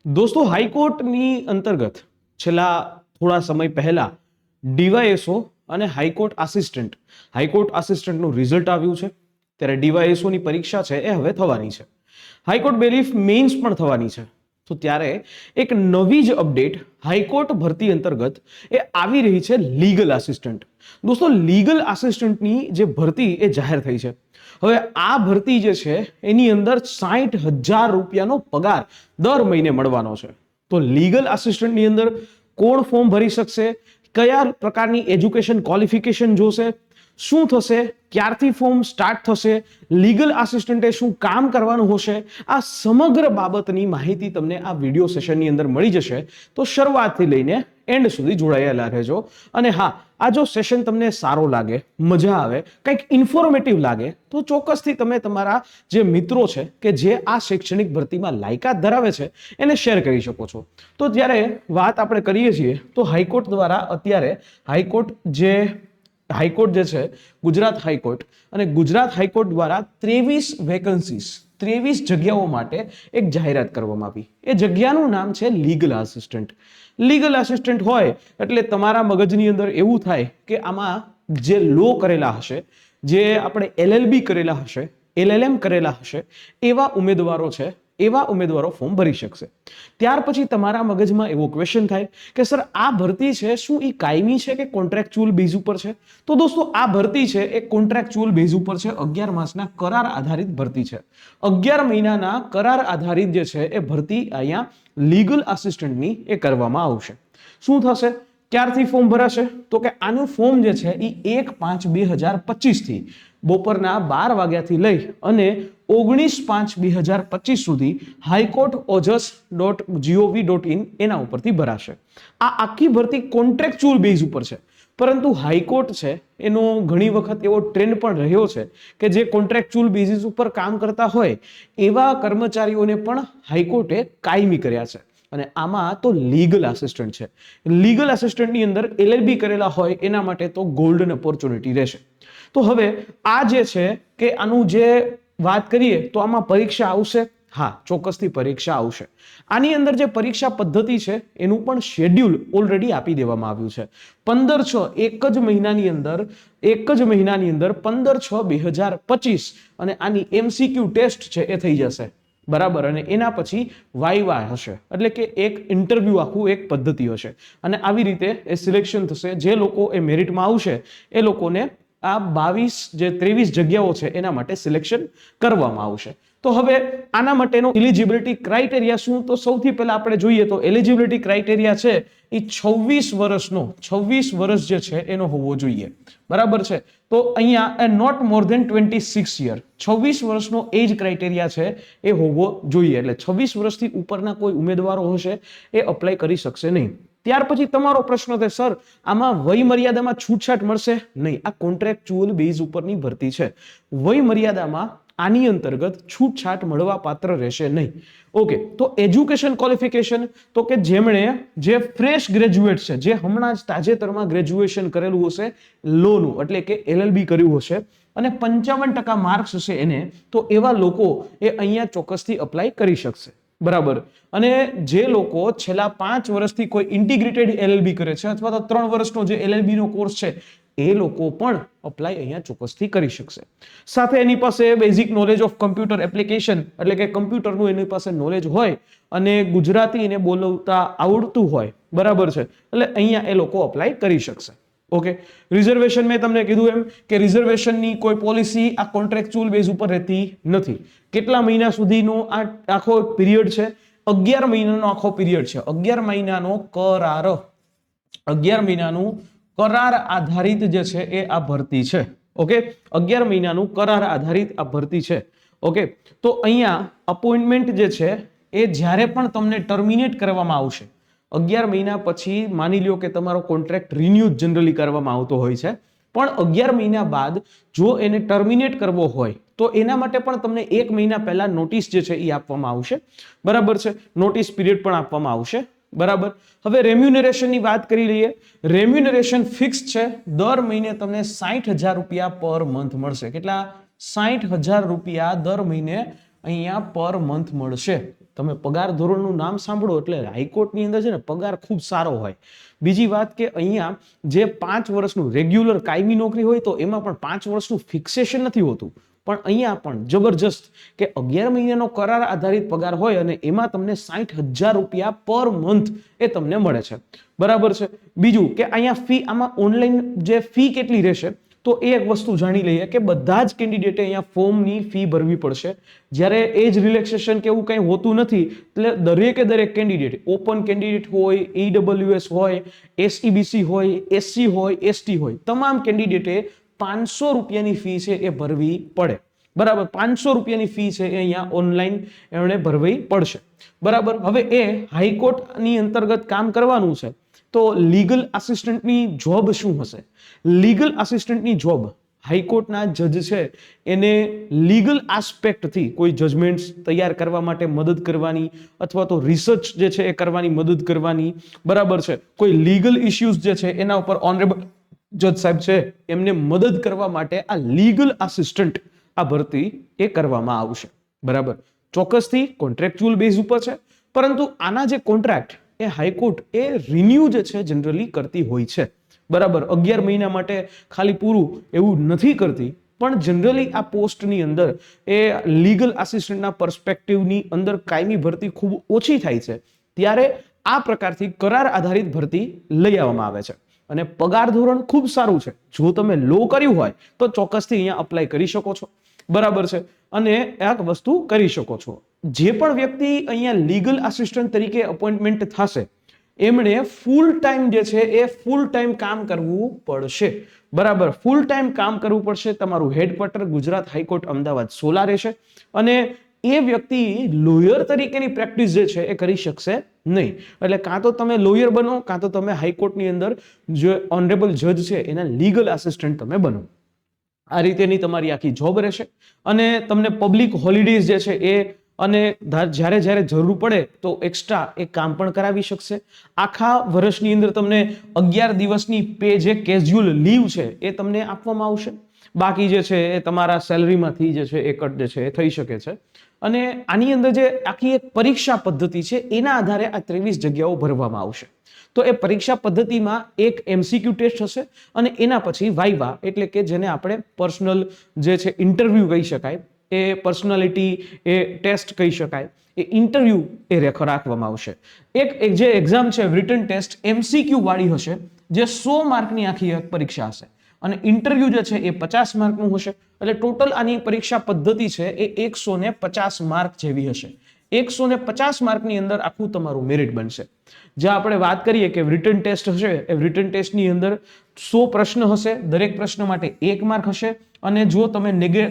दोस्तों हाईकोर्टની અંતર્ગત છેલ્લા થોડા સમય પહેલા ડીવાયએસઓ અને હાઈકોર્ટ આસિસ્ટન્ટનું રિઝલ્ટ આવ્યું છે. ત્યારે ડીવાયએસઓની પરીક્ષા છે એ હવે થવાની છે. હાઈકોર્ટ બેલીફ મેઇન્સ પણ થવાની છે. તો ત્યારે એક નવી જ અપડેટ હાઈકોર્ટ ભરતી અંતર્ગત એ આવી રહી છે લીગલ આસિસ્ટન્ટ. દોસ્તો લીગલ આસિસ્ટન્ટની જે ભરતી એ જાહેર થઈ છે. હવે આ ભરતી જે છે એની અંદર 60,000 રૂપિયાનો પગાર દર મહિને મળવાનો છે. તો લીગલ આસિસ્ટન્ટની અંદર કોણ ફોર્મ ભરી શકશે, કયા પ્રકારની એજ્યુકેશન ક્વોલિફિકેશન જોશે, શું થશે, ક્યારથી ફોર્મ સ્ટાર્ટ થશે, લીગલ આસિસ્ટન્ટે શું કામ કરવાનું હશે, આ સમગ્ર બાબતની માહિતી તમને આ વિડીયો સેશનની અંદર મળી જશે. તો શરૂઆતથી લઈને એન્ડ સુધી જોડાયેલા રહેજો. અને હા, આ જો સેશન તમને સારો લાગે, મજા આવે, કંઈક ઇન્ફોર્મેટિવ લાગે તો ચોક્કસથી તમે તમારા જે મિત્રો છે કે જે આ શૈક્ષણિક ભરતીમાં લાયકાત ધરાવે છે એને શેર કરી શકો છો. તો જ્યારે વાત આપણે કરીએ છીએ તો હાઈકોર્ટ દ્વારા અત્યારે હાઈકોર્ટ જે છે ગુજરાત હાઈકોર્ટ અને ગુજરાત હાઈકોર્ટ દ્વારા 23 વેકન્સીસ 23 જગ્યાઓ માટે એક જાહેરાત કરવામાં આવી. એ જગ્યાનું નામ છે લીગલ આસિસ્ટન્ટ. લીગલ આસિસ્ટન્ટ હોય એટલે તમારા મગજની અંદર એવું થાય કે આમાં જે લો કરેલા હશે, જે આપણે LLB કરેલા હશે, LLM કરેલા હશે, એવા ઉમેદવારો ફોર્મ ભરી શકશે. ત્યાર પછી તમારા મગજમાં એવો ક્વેશ્ચન થાય કે સર આ ભરતી છે શું એ કાયમી છે કે કોન્ટ્રાક્ચ્યુઅલ બેઝ ઉપર છે? તો દોસ્તો આ ભરતી છે એ કોન્ટ્રાક્ચ્યુઅલ બેઝ ઉપર છે. 11 માસના કરાર આધારિત ભરતી છે. 11 મહિનાના કરાર આધારિત જે છે એ ભરતી અહીંયા લીગલ આસિસ્ટન્ટની એ કરવામાં આવશે. શું થશે, ક્યારથી ફોર્મ ભરાશે? તો કે આનું ફોર્મ જે છે એ 1/5/2025 થી બપોરના 12 વાગ્યાથી લઈ અને 19/5/2025 સુધી haikourtojus.gov.in એના ઉપરથી ભરાશે. આ આખી ભરતી કોન્ટ્રાક્ચ્યુઅલ બેઝ ઉપર છે. પરંતુ હાઈકોર્ટ છે એનો ઘણી વખત એવો ટ્રેન્ડ પણ રહ્યો છે કે જે કોન્ટ્રાક્ચ્યુઅલ બેઝિસ ઉપર કામ કરતા હોય એવા કર્મચારીઓને પણ હાઈકોર્ટે કાયમી કર્યા છે. અને આમાં તો લીગલ આસિસ્ટન્ટ છે. લીગલ આસિસ્ટન્ટની અંદર LLB કરેલા હોય એના માટે તો ગોલ્ડન ઓપોર્ચ્યુનિટી રહેશે. તો હવે આ જે છે કે આનું જે વાત કરીએ તો આમાં પરીક્ષા આવશે. હા, ચોક્કસથી પરીક્ષા આવશે. આની અંદર જે પરીક્ષા પદ્ધતિ છે એનું પણ શેડ્યુલ ઓલરેડી આપી દેવામાં આવ્યું છે. 15/6 એક જ મહિનાની અંદર 15/6/2025 અને આની MCQ ટેસ્ટ છે એ થઈ જશે. બરાબર. અને એના પછી વાયવા હશે, એટલે કે એક ઇન્ટરવ્યુ આખું એક પદ્ધતિ હશે. અને આવી રીતે એ સિલેક્શન થશે. જે લોકો એ મેરિટમાં આવશે એ લોકોને આ 23 જગ્યાઓ છે એના માટે સિલેક્શન કરવામાં આવશે. તો હવે આના માટેનો એલિજિબિલિટી ક્રાઇટેરિયા શું? તો સૌથી પહેલા આપણે જોઈએ તો એલિજિબિલિટી ક્રાઇટેરિયા છે એ 26 વર્ષ જે છે એનો હોવો જોઈએ. બરાબર છે. તો અહીંયા નોટ મોર ધેન 26 યર 26 વર્ષનો એજ ક્રાઇટેરિયા છે એ હોવો જોઈએ. એટલે 26 વર્ષથી ઉપરના કોઈ ઉમેદવારો હશે એ અપ્લાય કરી શકશે નહીં. ત્યાર પછી તમારો પ્રશ્ન છે સર આમાં વય મર્યાદામાં છૂટછાટ મળશે? નહીં. આ કોન્ટ્રાક્ચ્યુઅલ બેઝ ઉપરની ભરતી છે. વય મર્યાદામાં આની અંતર્ગત છૂટછાટ મળવા પાત્ર રહેશે નહીં. ઓકે. તો એજ્યુકેશન ક્વોલિફિકેશન તો કે જેમણે જે ફ્રેશ ગ્રેજ્યુએટ છે, જે હમણાં જ તાજેતરમાં ગ્રેજ્યુએશન કરેલું હશે લોનું, એટલે કે LLB કર્યું હશે અને 55% માર્ક્સ હશે એને, તો એવા લોકો એ અહીંયા ચોક્કસથી અપ્લાય કરી શકશે. બરાબર. અને જે લોકો છેલ્લા 5 વર્ષથી કોઈ ઇન્ટિગ્રેટેડ LLB કરે છે અથવા તો 3 વર્ષનો જે LLB નો કોર્સ છે એ લોકો પણ અપ્લાય અહીંયા ચોક્કસથી કરી શકશે. સાથે એની પાસે basic knowledge of computer application, એટલે કે કમ્પ્યુટરનું એની પાસે નોલેજ હોય અને ગુજરાતી એને બોલતા આવડતું હોય. બરાબર છે. એટલે અહીંયા એ લોકો અપ્લાય કરી શકશે. ઓકે. રિઝર્વેશન મેં તમને કીધું એમ કે રિઝર્વેશનની કોઈ પોલિસી આ કોન્ટ્રાક્ચ્યુઅલ બેઝ ઉપર રહેતી નથી. કેટલા મહિના સુધીનો આ આખો પીરિયડ છે? 11 મહિનાનો આખો પીરિયડ છે. 11 મહિનાનું કરાર આધારિત જે છે એ આ ભરતી છે. ઓકે. 11 મહિનાનું કરાર આધારિત આ ભરતી છે. ઓકે. તો અહીંયા અપોઇન્ટમેન્ટ જે છે એ જ્યારે પણ તમને ટર્મિનેટ કરવામાં આવશે 11 મહિના પછી, માની લ્યો કે તમારો કોન્ટ્રાક્ટ રિન્યુ જનરલી કરવામાં આવતો હોય છે, પણ 11 મહિના બાદ જો એને ટર્મિનેટ કરવો હોય તો એના માટે પણ તમને 1 મહિના પહેલા નોટિસ જે છે એ આપવામાં આવશે. બરાબર છે. નોટિસ પીરિયડ પણ આપવામાં આવશે. બરાબર. હવે રેમ્યુનરેશનની વાત કરી લઈએ. રેમ્યુનરેશન ફિક્સ છે. દર મહિને તમને 60,000 રૂપિયા પર મંથ મળશે. કેટલા? 60,000 રૂપિયા દર મહિને અહીંયા પર મંથ મળશે. તમે પગાર ધોરણનું નામ સાંભળો એટલે હાઈકોર્ટની અંદર છે ને પગાર ખૂબ સારો હોય. બીજી વાત કે અહીંયા જે 5 વર્ષનું રેગ્યુલર કાયમી નોકરી હોય તો એમાં પણ 5 વર્ષનું ફિક્સેશન નથી હોતું, પણ અહીંયા પણ જબરજસ્ત કે 11 મહિનાનો કરાર આધારિત પગાર હોય અને એમાં તમને 60,000 રૂપિયા પર મંથ એ તમને મળે છે. બરાબર છે. બીજું કે અહીંયા ફી, આમાં ઓનલાઈન જે ફી કેટલી રહેશે તો એ એક વસ્તુ જાણી લઈએ કે બધા જ કેન્ડિડેટે અહીંયા ફોર્મની ફી ભરવી પડશે. જ્યારે એજ રિલેક્સેશન કે એવું કંઈ હોતું નથી, એટલે દરેક કેન્ડિડેટ, ઓપન કેન્ડિડેટ હોય, EWS હોય, SEBC હોય, SC હોય, ST હોય, તમામ કેન્ડિડેટે 500 રૂપિયાની ફી છે એ ભરવી પડે. બરાબર, 500 રૂપિયાની ફી છે એ અહીંયા ઓનલાઈન એમણે ભરવી પડશે. બરાબર. હવે એ હાઈકોર્ટની અંતર્ગત કામ કરવાનું છે તો લીગલ આસિસ્ટન્ટની જોબ શું હશે? લીગલ આસિસ્ટન્ટની જોબ હાઈકોર્ટના જજ છે એને લીગલ આસ્પેક્ટથી કોઈ જજમેન્ટ્સ તૈયાર કરવા માટે મદદ કરવાની અથવા તો રિસર્ચ જે છે એ કરવાની મદદ કરવાની. બરાબર છે. કોઈ લીગલ ઇશ્યુઝ જે છે એના ઉપર ઓનરેબલ જજ સાહેબ છે એમને મદદ કરવા માટે આ લીગલ આસિસ્ટન્ટ આ ભરતી એ કરવામાં આવશે. બરાબર. ચોક્કસથી કોન્ટ્રાક્ચ્યુઅલ બેઝ ઉપર છે, પરંતુ આના જે કોન્ટ્રાક્ટ એ હાઈકોર્ટ એ રિન્યુ જે છે જનરલી કરતી હોય છે. બરાબર. 11 મહિના માટે ખાલી પૂરું એવું નથી કરતી, પણ જનરલી આ પોસ્ટની અંદર એ લીગલ આસિસ્ટન્ટના પર્સપેક્ટિવની અંદર કાયમી ભરતી ખૂબ ઓછી થાય છે, ત્યારે આ પ્રકારથી કરાર આધારિત ભરતી લઈ આવવામાં આવે છે. અને પગાર ધોરણ ખૂબ સારું છે. જો તમે લો કર્યું હોય તો ચોક્કસથી અહીંયા અપ્લાય કરી શકો છો. બરાબર છે. અને એક વસ્તુ કરી શકો છો, જે પણ વ્યક્તિ અહીંયા લીગલ આસિસ્ટન્ટ તરીકે અપોઇન્ટમેન્ટ થશે એમણે ફૂલ ટાઈમ જે છે એ ફૂલ ટાઈમ કામ કરવું પડશે. બરાબર. ફૂલ ટાઈમ કામ કરવું પડશે. તમારું હેડક્વાર્ટર ગુજરાત હાઈકોર્ટ અમદાવાદ 16 રહેશે અને એ વ્યક્તિ લોયર તરીકેની પ્રેક્ટિસ જે છે એ કરી શકશે નહીં. એટલે કાં તો તમે લોયર બનો, કાં તો તમે હાઈકોર્ટની અંદર જે ઓનરેબલ જજ છે એના લીગલ આસિસ્ટન્ટ તમે બનો. આ રીતેની તમારી આખી જોબ રહેશે અને તમને પબ્લિક હોલિડેઝ જે છે એ અને જ્યારે જરૂર પડે તો એક્સ્ટ્રા એ કામ પણ કરાવી શકશે. આખા વર્ષની અંદર તમને 11 દિવસની પે જે કેઝ્યુઅલ લીવ છે એ તમને આપવામાં આવશે. બાકી જે છે એ તમારા સેલરીમાંથી જે છે એ કટ જે છે એ થઈ શકે છે. અને આની અંદર જે આખી એક પરીક્ષા પદ્ધતિ છે એના આધારે આ 23 જગ્યાઓ ભરવામાં આવશે. તો એ પરીક્ષા પદ્ધતિમાં એક MCQ ટેસ્ટ હશે અને એના પછી વાઇવા, એટલે કે જેને આપણે પર્સનલ જે છે ઇન્ટરવ્યુ કહી શકાય, એ પર્સનાલિટી એ ટેસ્ટ કહી શકાય, એ ઇન્ટરવ્યુ એ રાખવામાં આવશે. એક જે એક્ઝામ છે રિટન ટેસ્ટ MCQ વાળી હશે, જે 100 માર્કની આખી એક પરીક્ષા હશે અને ઇન્ટરવ્યુ જે છે એ 50 માર્કનું હશે. એટલે ટોટલ આની પરીક્ષા પદ્ધતિ છે એ 150 માર્ક જેવી હશે. 150 માર્કની અંદર આખું તમારું મેરિટ બનશે. જ્યાં આપણે વાત કરીએ કે રિટન ટેસ્ટ હશે, એ રિટન ટેસ્ટની અંદર 100 પ્રશ્ન હશે, દરેક પ્રશ્ન માટે 1 માર્ક હશે અને જો તમે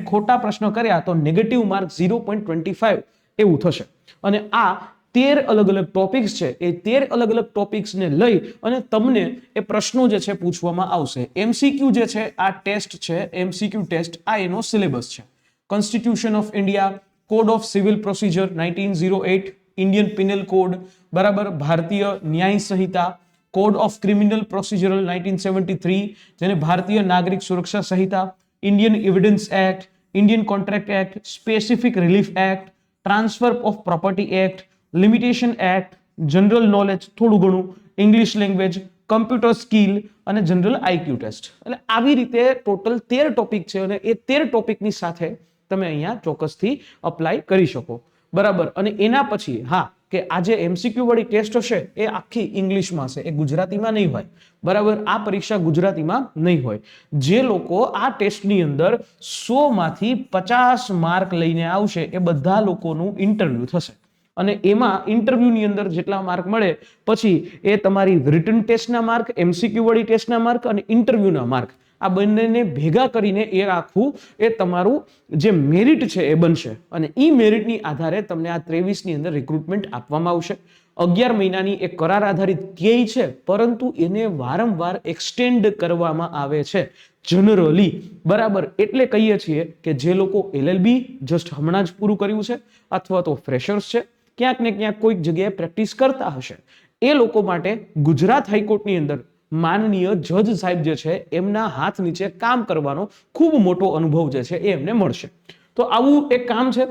ખોટા પ્રશ્ન કર્યા તો નેગેટિવ માર્ક 0.25 એવું થશે. અને આ 13 અલગ અલગ ટોપિક્સ છે, એ 13 અલગ અલગ ટોપિક્સને લઈ અને તમને એ પ્રશ્નો જે છે પૂછવામાં આવશે. MCQ જે છે આ ટેસ્ટ છે, MCQ ટેસ્ટ આ એનો સિલેબસ છે. Constitution of India, code of civil procedure 1908, Indian penal code, બરાબર, ભારતીય ન્યાય સંહિતા, કોડ ઓફ ક્રિમિનલ પ્રોસિજરલ 1973 જેને ભારતીય નાગરિક સુરક્ષા સંહિતા, Indian evidence act, Indian contract act, specific relief act, transfer of property act, limitation act, general knowledge થોડું ઘણું, ઇંગ્લિશ લેંગ્વેજ, કમ્પ્યુટર સ્કિલ અને જનરલ IQ ટેસ્ટ. એટલે આવી રીતે ટોટલ 13 ટોપિક છે અને એ 13 ટોપિકની સાથે તમે અહીંયા ચોક્કસથી અપ્લાય કરી શકો. બરાબર. અને એના પછી હા કે આ જે MCQ વાળી ટેસ્ટ હશે એ આખી ઇંગ્લિશમાં હશે, એ ગુજરાતીમાં નહીં હોય. બરાબર. આ પરીક્ષા ગુજરાતીમાં નહીં હોય. જે લોકો આ ટેસ્ટની અંદર 100 માંથી 50 માર્ક લઈને આવશે એ બધા લોકોનું ઇન્ટરવ્યુ થશે અને એમાં ઇન્ટરવ્યુની અંદર જેટલા માર્ક મળે પછી એ તમારી રિટન ટેસ્ટના માર્ક, MCQ વાળી ટેસ્ટના માર્ક અને ઇન્ટરવ્યુના માર્ક આ બંનેને ભેગા કરીને એ આખું એ તમારું જે મેરિટ છે એ બનશે અને ઈ મેરિટની આધારે તમને આ 23 ની અંદર રિક્રુટમેન્ટ આપવામાં આવશે. 11 મહિનાની એક કરાર આધારિત કેય છે, પરંતુ એને વારંવાર એક્સટેન્ડ કરવામાં આવે છે જનરલી. બરાબર. એટલે કહીએ છીએ કે જે લોકો LLB જસ્ટ હમણાં જ પૂરું કર્યું છે અથવા તો ફ્રેશર્સ છે, ક્યાંક ને ક્યાંક કોઈક જગ્યાએ પ્રેક્ટિસ કરતા હશે, એ લોકો માટે ગુજરાત હાઈકોર્ટની અંદર માનનીય જજ સાહેબ જે છે એમના હાથ નીચે કામ કરવાનો ખૂબ મોટો અનુભવ જે છે એ એમને મળશે. તો આવું એક કામ છે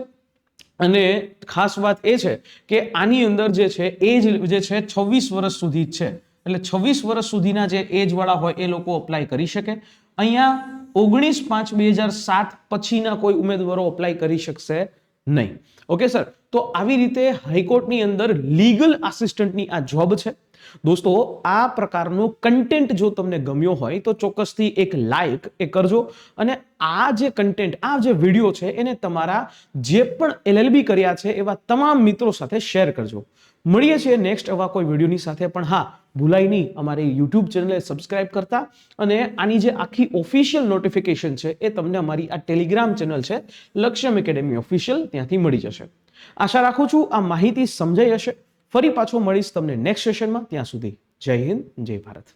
અને ખાસ વાત એ છે કે આની અંદર જે છે એજ જે છે 26 વર્ષ સુધી જ છે, એટલે 26 વર્ષ સુધીના જે એજ વાળા હોય એ લોકો અપ્લાય કરી શકે. અહીંયા 19/5/2007 પછીના કોઈ ઉમેદવારો અપ્લાય કરી શકશે નહીં. ઓકે સર, તો આવી રીતે હાઈકોર્ટની અંદર લીગલ આસિસ્ટન્ટની આ જોબ છે. દોસ્તો, આ પ્રકારનો કન્ટેન્ટ જો તમને ગમ્યો હોય તો ચોક્કસથી એક લાઈક એ કરજો, અને આ જે કન્ટેન્ટ, આ જે વિડીયો છે એને તમારા જે પણ LLB કર્યા છે એવા તમામ મિત્રો સાથે શેર કરજો. મળીએ છીએ નેક્સ્ટ એવા કોઈ વિડીયોની સાથે. પણ હા, ભૂલાય નહીં અમારી YouTube ચેનલને સબસ્ક્રાઇબ કરતા, અને આની જે આખી ઓફિશિયલ નોટિફિકેશન છે એ તમને અમારી આ ટેલિગ્રામ ચેનલ છે લક્ષ્યમ એકેડેમી ઓફિશિયલ, ત્યાંથી મળી જશે. આશા રાખું છું આ માહિતી સમજાઈ હશે. ફરી પાછો મળીશ તમને નેક્સ્ટ સેશનમાં. ત્યાં સુધી જય હિન્દ, જય ભારત.